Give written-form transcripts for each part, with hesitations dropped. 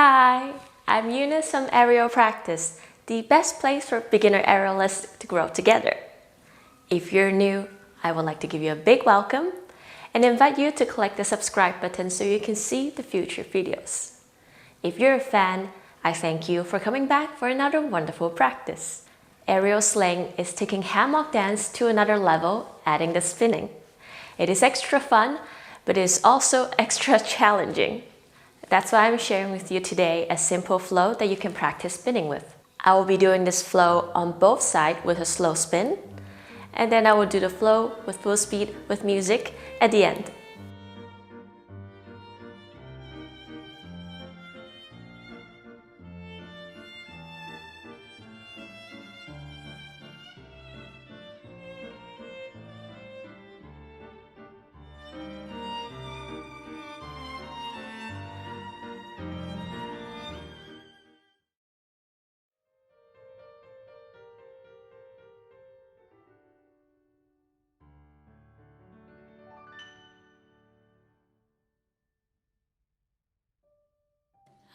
Hi, I'm Eunice from Aerial Practice, the best place for beginner aerialists to grow together. If you're new, I would like to give you a big welcome and invite you to click the subscribe button so you can see the future videos. If you're a fan, I thank you for coming back for another wonderful practice. Aerial sling is taking hammock dance to another level, adding the spinning. It is extra fun, but it is also extra challenging. That's why I'm sharing with you today a simple flow that you can practice spinning with. I will be doing this flow on both sides with a slow spin, and then I will do the flow with full speed with music at the end.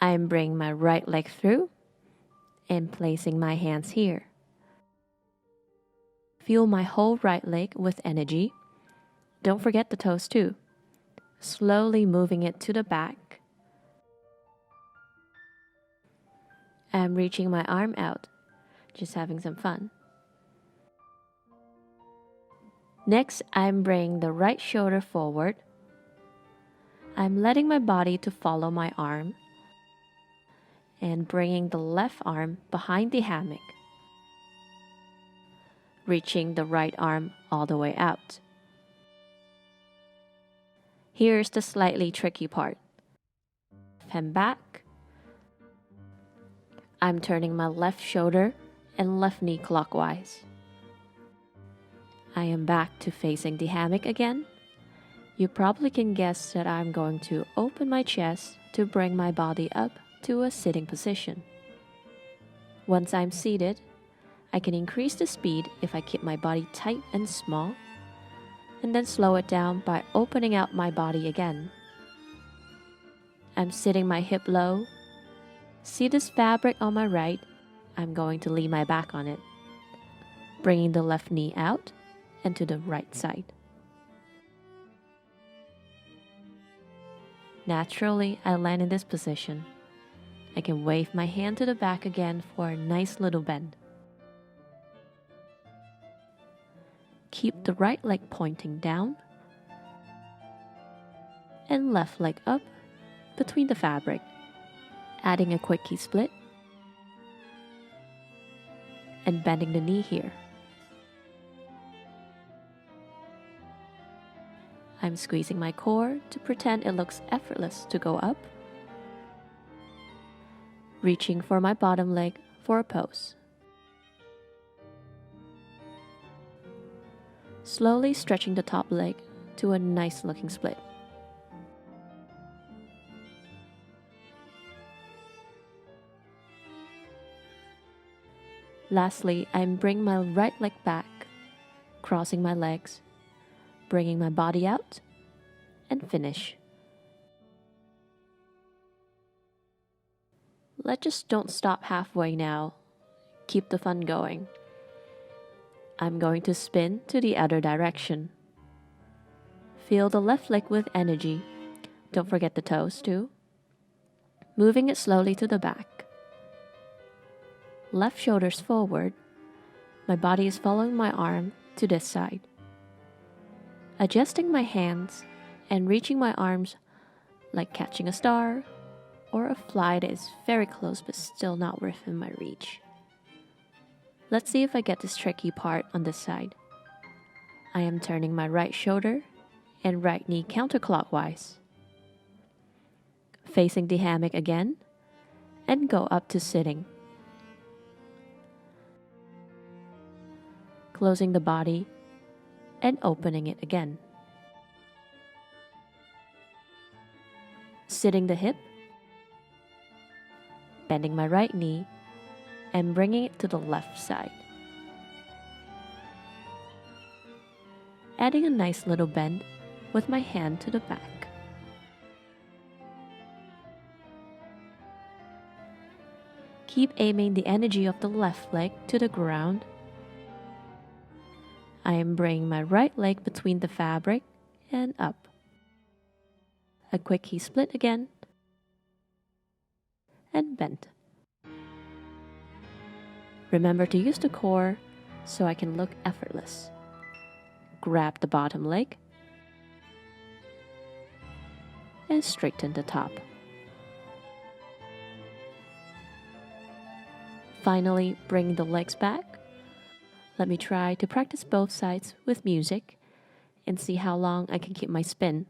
I'm bringing my right leg through and placing my hands here. Feel my whole right leg with energy. Don't forget the toes too. Slowly moving it to the back. I'm reaching my arm out, just having some fun. Next, I'm bringing the right shoulder forward. I'm letting my body to follow my arm and bringing the left arm behind the hammock, reaching the right arm all the way out. Here's the slightly tricky part. Hand back. I'm turning my left shoulder and left knee clockwise. I am back to facing the hammock again. You probably can guess that I'm going to open my chest to bring my body up to a sitting position. Once I'm seated, I can increase the speed if I keep my body tight and small, and then slow it down by opening out my body again. I'm sitting my hip low. See this fabric on my right? I'm going to lean my back on it, bringing the left knee out and to the right side. Naturally, I land in this position. I can wave my hand to the back again for a nice little bend. Keep the right leg pointing down and left leg up between the fabric, adding a quickie split and bending the knee here. I'm squeezing my core to pretend it looks effortless to go up, reaching for my bottom leg for a pose. Slowly stretching the top leg to a nice looking split. Lastly, I'm bringing my right leg back, crossing my legs, bringing my body out, and finish. Let's just don't stop halfway now. Keep the fun going. I'm going to spin to the other direction. Feel the left leg with energy. Don't forget the toes too. Moving it slowly to the back. Left shoulders forward. My body is following my arm to this side. Adjusting my hands and reaching my arms like catching a star or a fly that is very close but still not within my reach. Let's see if I get this tricky part on this side. I am turning my right shoulder and right knee counterclockwise. Facing the hammock again and go up to sitting. Closing the body and opening it again. Sitting the hip, bending my right knee, and bringing it to the left side. Adding a nice little bend with my hand to the back. Keep aiming the energy of the left leg to the ground. I am bringing my right leg between the fabric and up. A quick key split again. And bend. Remember to use the core so I can look effortless. Grab the bottom leg and straighten the top. Finally, bring the legs back. Let me try to practice both sides with music and see how long I can keep my spin.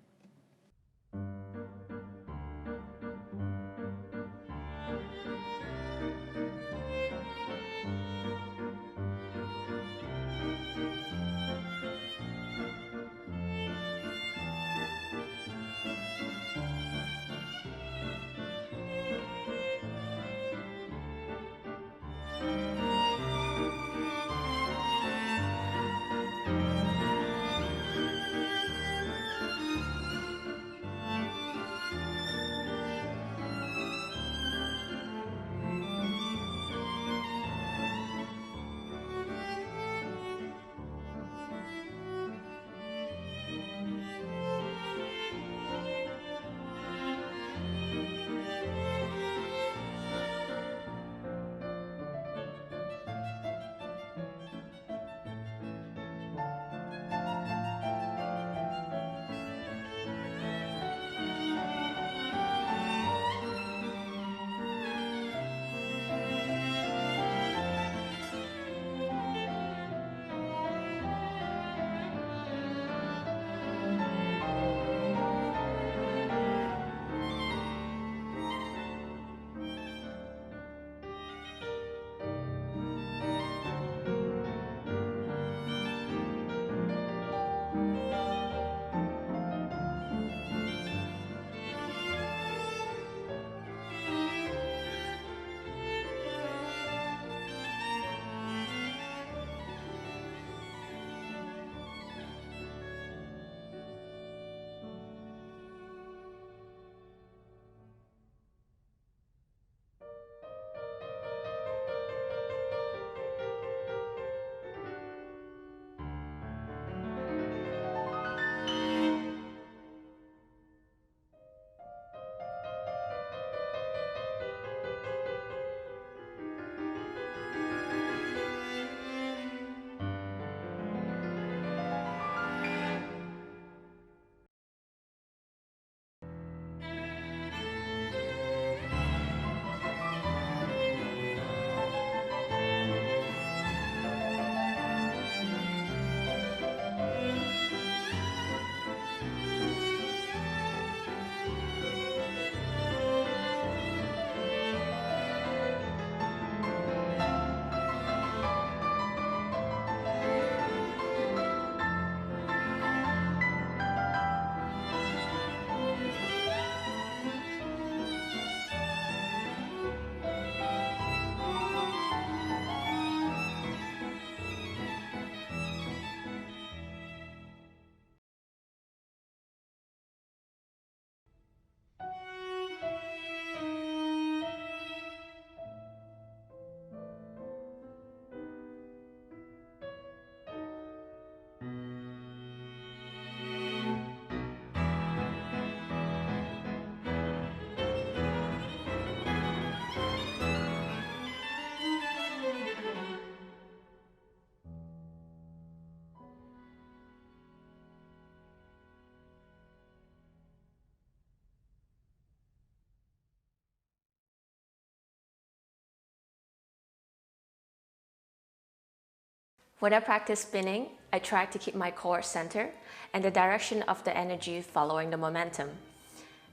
When I practice spinning, I try to keep my core center and the direction of the energy following the momentum.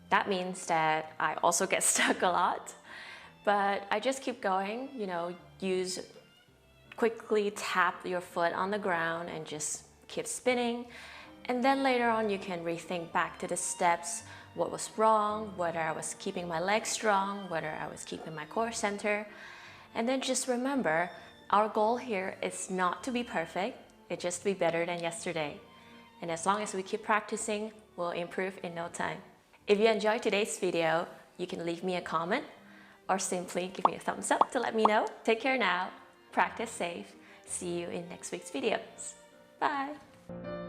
That means that I also get stuck a lot, but I just keep going, quickly tap your foot on the ground and just keep spinning. And then later on, you can rethink back to the steps, what was wrong, whether I was keeping my legs strong, whether I was keeping my core center. And then just remember, our goal here is not to be perfect, it's just to be better than yesterday. And as long as we keep practicing, we'll improve in no time. If you enjoyed today's video, you can leave me a comment or simply give me a thumbs up to let me know. Take care now, practice safe, see you in next week's videos. Bye!